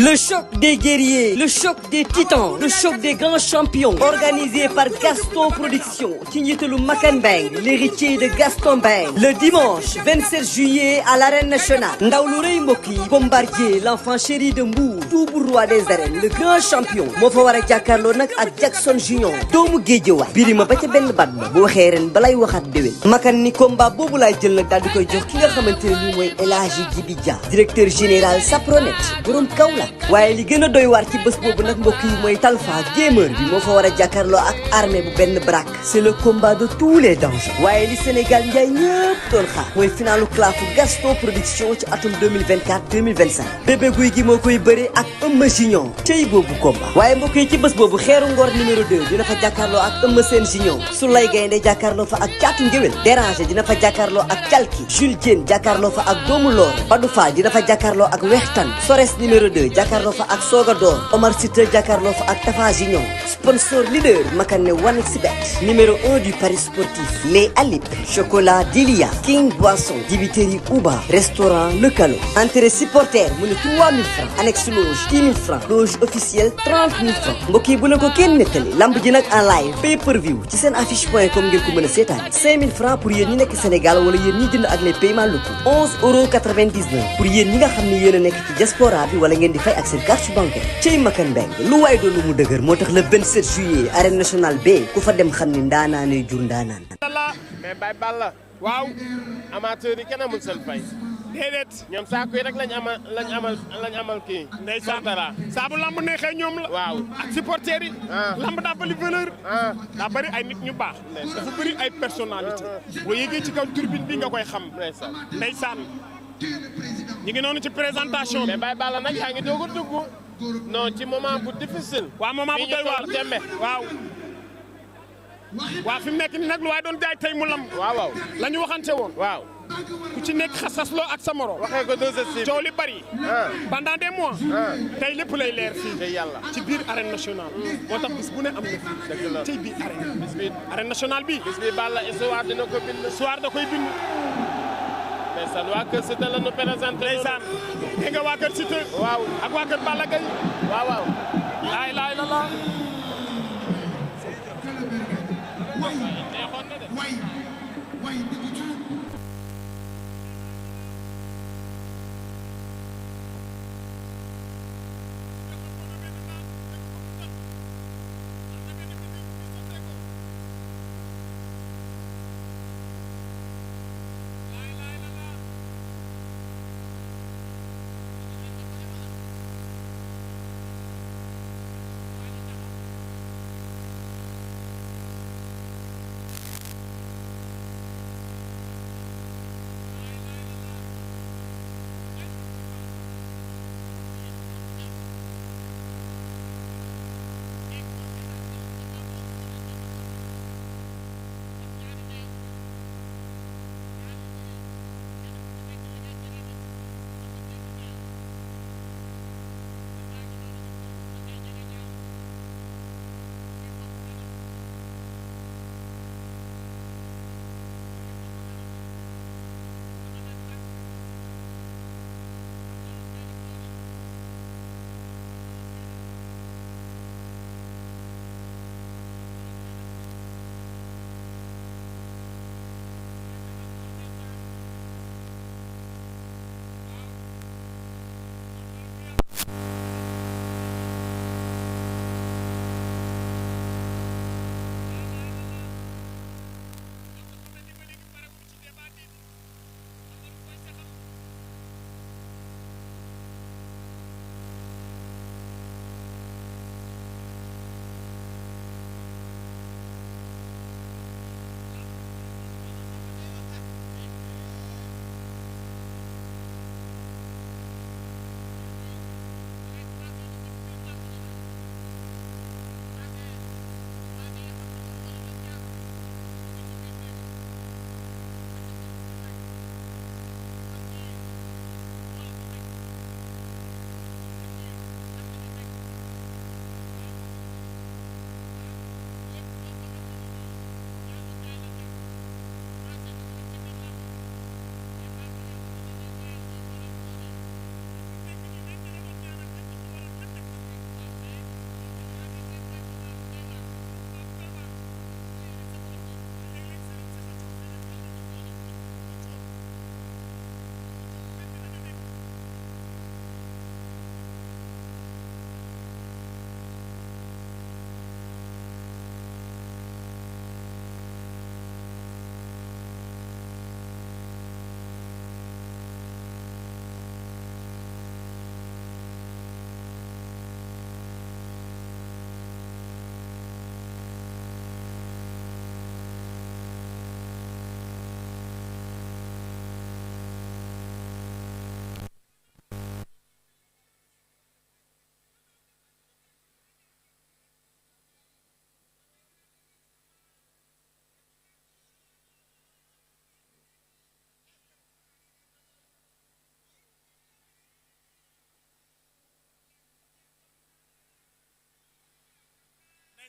Le choc des guerriers, le choc des titans, le choc des grands champions, organisé par Gaston Production, ci njiitalu Makan Mbeng, l'héritier de Gaston Mbeng. Le dimanche 27 juillet à l'arène nationale. Ndaw lu rëy mbokk yi, Bombardier, l'enfant chéri de Mbour, double roi des arènes, le grand champion. moo fa war a jàkkaarloo nag ak Jackson Junior, doomu Géejawaay. Birima ba ca benn baat ba bu waxee ren balay waxaat déwén. Makan ni combat boobu laay jël nag daal di koy jox ki nga xamante ne nii mooy El Hadji Djibi Dia, directeur général Sapronet, borom Kaolack. waaye li gën a doy waar ci bés boobu nag mbokk yi mooy Talfa gamer bi moo fa war a jàkkaarloo ak armée bu benn brak. c'est le combat de tous les dangers. waaye li Sénégal njaay ñëpp doon xaar mooy finalu clafu Gaston Production ci atum 2024-2025. bébé guy gi moo koy bëre ak Eumeu Junior cey boobu combat. waaye mbokk yi ci bés boobu xeeru ngor numéro 2 dina fa jàkkaarloo ak Eumeu Sène Junior. Soulay Gaynde jàkkaarloo fa ak Caatu Ngéwél. Déranger dina fa jàkkaarloo ak Calki. Jules Diène jàkkaarloo fa ak Doomu Loor. Badou Fall dina fa jàkkaarloo ak Wextan. Sores numéro 2 jàkkaarloo fa ak Soga Door. Omar Sita jàkkaarloo fa ak Tafa Junior. sponsor leader Makan ne 1xBet. numéro 1 du paris sportif. Les Alip. Chocolat Delia. King Boisson. Dibiteri Uba. Restaurant Le Calo. entrée supporter mu ne 3000 francs. annexe loge 10 000 francs. loge officielle 30 000 francs. mbokk yi bu leen ko kenn nettali. lamb ji nag en live pay per view ci seen affiche.com ngeen ko mën a seetaan. 5000 francs pour yéen ñi nekk Sénégal wala yéen ñi jënd ak les paiements locaux. 11,99 € pour yéen ñi nga xam ne yéen a nekk ci diaspora bi wala ngeen di fay ak seen carte bancaire. cey Makan Mbeng lu waay doon mu dëgër moo tax le 27 juillet arène nationale B ku fa dem xam ni ndaanaanay jur ndaanaan. mais Baye Balla waaw amateur yi kenn amul seen fay. déedéet ñoom saako yi rek lañ amal kii. ndeysaan saa bu lamb neexee ñoom la. waaw ak supporters yi. lamb daa bëri valeur. daa bëri ay nit ñu baax. dafa bëri ay personnalité. boo yéegee ci kaw turbine bi nga koy xam. ndeysaan ñu ngi noonu ci présentation bi. mais Baye Balla nag yaa ngi doog a dugg. non ci moment bu difficile. waaw moment bu doy waar waaw. waaw fi mu nekk nii nag lu waay doon jaay tey mu lamb. waaw la ñu waxante woon. waaw ku ci nekk xasasloo ak sa morom. waxee ko coow li bari. pendant des mois. tey lépp lay leer fii. yàlla ci biir arène nationale. moo tax bis bu ne am na fi. dëgg la ci biir arène. bis bi arène nationale bi. bis bi Balla histoire dina ko bind. histoire da koy bind. ndeysaan waa Kër Cité la ñu présenté. ndeysaan dégg nga waa Kër Cité. waaw ak waa Kër Balla Gaye. waaw. laay la la.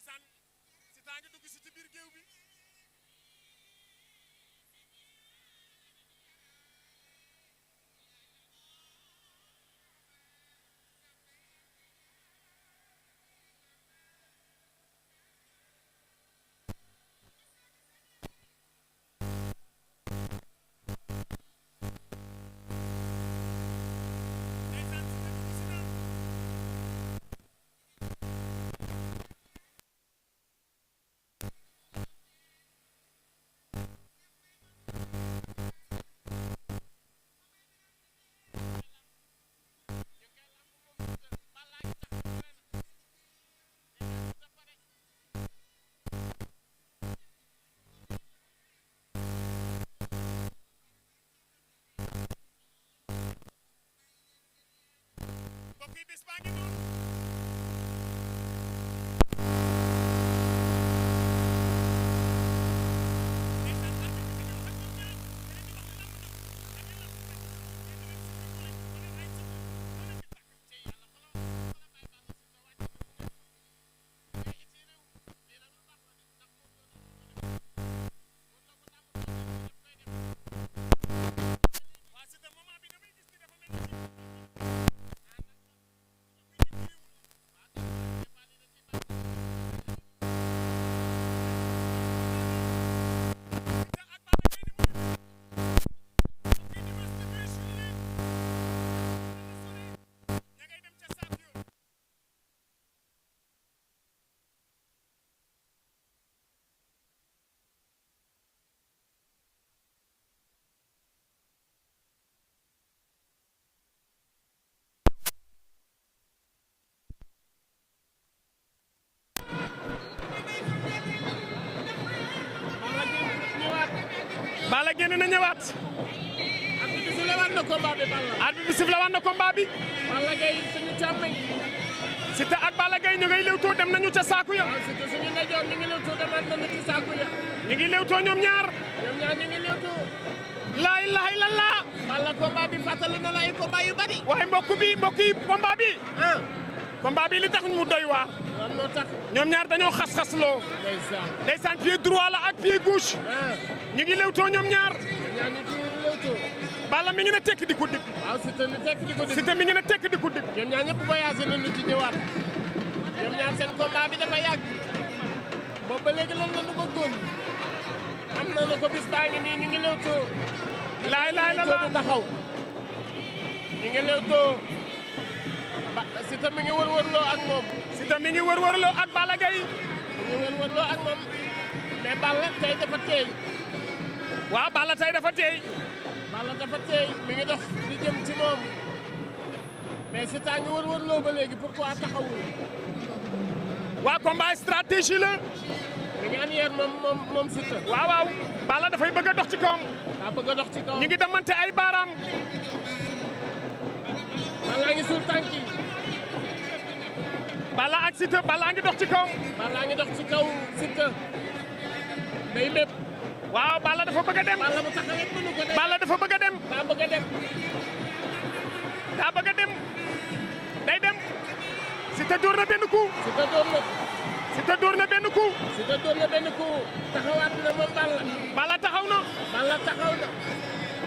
ndeysaan Siteu ngi dugg si ci biir géew bi bis baa ngi noonu Balla génn na ñëwaat. arbitre bi sifflé waat na combat bi Balla. arbitre bi sifflé waat na combat bi. Balla Gaye suñu càmmeñ. Siteu ak Balla Gaye ñu ngay lewtoo dem nañu ca saaku ya. waaw Siteu suñu ndeyjoor ñu ngi lewtoo demaat nañu ci saaku ya. ñu ngi lewtoo ñoom ñaar. ñoom ñaar ñu ngi lewtoo. laa ilaaha illallaah. Balla combat bi fàttali na la ay combat yu bari. waaye mbokk yi combat bi. combat bi li tax mu doy waar. lan moo tax. ñoom ñaar dañoo xas-xas loo. ndeysaan pied droit la ak pied gauche. ñu ngi lewtoo ñoom ñaar. ñaar ñu ngi lewtoo. Balla mi ngi ne tekk di ko dégg. waaw Siteu mi tekk di ko dégg. Siteu mi ngi ne tekk di ko dégg. ñoom ñaar ñëpp voyagé nañu ci ñëwaat. ñoom ñaar seen combat bi dafa yàgg. boobu ba léegi lan la ñu ko góon. am na ko bis baa ngi nii ñu ngi lewtoo. laay la taxaw. ñu ngi lewtoo. Siteu mi ngi wër-wërloo ak moom. Siteu mi ngi wër-wërloo ak Balla Gaye. mi ngi wër-wërloo ak moom. mais Balla tey dafa teey. waaw Balla tey dafa teey. Balla dafa teey mi ngi dox di jëm ci moom. mais Siteu ngi wër-wërloo ba léegi pourquoi taxawul. waa combat stratégie la. mi ngi anière moom Siteu. waaw Balla dafay bëgg a dox ci kawam. daa bëgg a dox ci kawam. ñu ngi demante ay baaraam. Balla ngi suul tànk yi. Balla ak Siteu Balla ngi dox ci kaw. Balla ngi dox ci kaw Siteu. day mépp. waaw Balla dafa bëgg a dem. Balla bu taxawee mënu ko dem. Balla dafa bëgg a dem. daa bëgg a dem. daa bëgg a dem. day dem. Siteu door na benn coup. Siteu door na. Siteu door na benn coup. Siteu door na benn coup. taxawaat na moom Balla. Balla taxaw na. Balla taxaw na.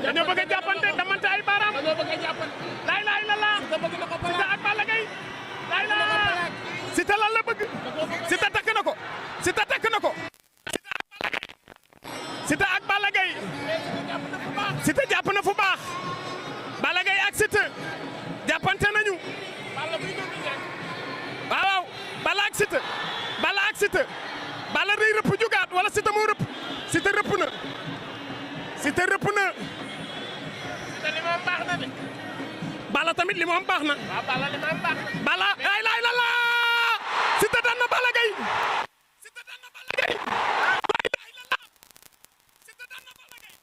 dañoo bëgg a jàppante damante ay baaraam. dañoo bëgg a jàppante. laay la laa. Siteu bëgg na ko Balla. Siteu ak Balla Gaye. laay la Siteu lan la bëgg. Siteu takk na ko. Siteu takk na ko. Siteu ak Balla Gaye. Siteu jàpp na fu baax. Balla Gaye ak Siteu jàppante nañu. waaw Balla ak Siteu. Balla ak Siteu. Balla day rëpp jugaat wala Siteu moo rëpp. Siteu rëpp na. Siteu rëpp na. Siteu li moom baax na de. Balla tamit li moom baax na. waaw Balla li moom baax na. Balla ay la Siteu daan na Balla Gaye. Siteu daan na Balla Gaye. Siteu daan na Balla Gaye.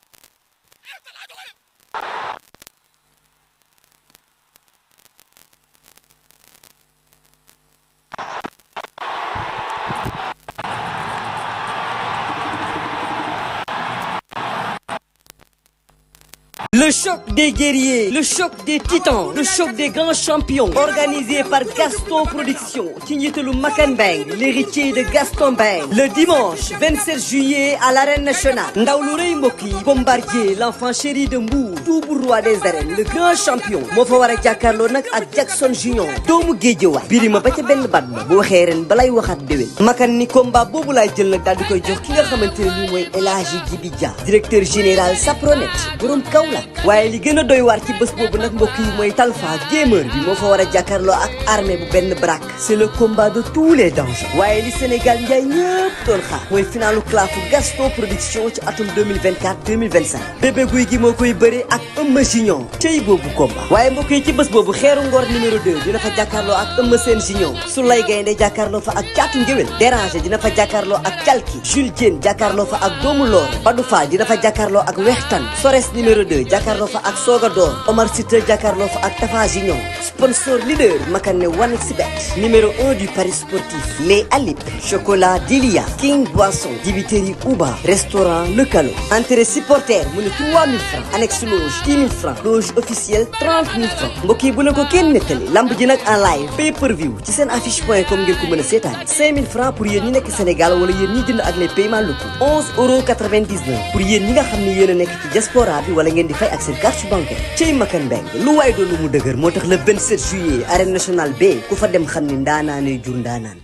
Le Le choc des guerriers, le choc des titans, le choc des grands champions. Organisé par Gaston Production, ci njiitalu Makan Bang, l'héritier de Gaston Bang. Le dimanche 27 juillet à l'arène nationale. Ndaw lu rëy mbokk yi, Bombardier, l'enfant chéri de Mbour, double roi des arènes, le grand champion. moo fa war a jàkkaarloo nag ak Jackson Junior, doomu Géejawaay. Birima ba ca benn bat ba bu waxee ren balay waxaat déwén. Makan ni combat boobu laay jël nag daal di koy jox ki nga xamante ne nii mooy El Hadji Djibi Dia, directeur général Sapronet, borom Kaolack. waaye li gën a doy waar ci bés boobu nag mbokk yi mooy Talfa gamer bi moo fa war a jàkkaarloo ak armée bu benn brak. c'est le combat de tous les dangers. waaye li Sénégal njaay ñëpp doon xaar mooy finalu clafu Gaston Production ci atum 2024-2025. bébé guy gi moo koy bëre ak Eumeu Junior cey boobu combat. waaye mbokk yi ci bés boobu xeeru ngor numéro 2 dina fa jàkkaarloo ak Eumeu Sène Junior. Soulay Gaynde jàkkaarloo fa ak Caatu Ngéwél. Déranger dina fa jàkkaarloo ak Calki. Jules Diène jàkkaarloo fa ak Doomu Loor. Badou Fall dina fa jàkkaarloo ak Wextan. Sores numéro 2 jàkkaarloo fa ak Soga Door. Omar Sita jàkkaarloo fa ak Tafa Junior. sponsor leader Makane 1xBet. numéro 1 du Paris sportif. Les Alip. Chocolat Delia. King Boisson. Dibiterie Uba. Restaurant Le Calo. Entrée supporter mu ne 3000 francs. Annexe loge 10 000 francs. Loge officielle 30 000 francs. mbokk yi bu ne ko kenn nettali. lamb ji nag en live pay per view ci seen affiche.com ngeen ko mën a seetaan. 5000 francs pour yéen ñi nekk Sénégal wala yéen ñi jënd ak les paiements locaux. 11,99 pour yéen ñi nga xam ne yéen a nekk ci diaspora bi wala ngeen di fay ak seen carte bancaire. cey Makan Bang lu waay doon lu mu dëgër moo tax le 27 juillet arène nationale B ku fa dem xam ni ndaanaanee jur ndaanaan.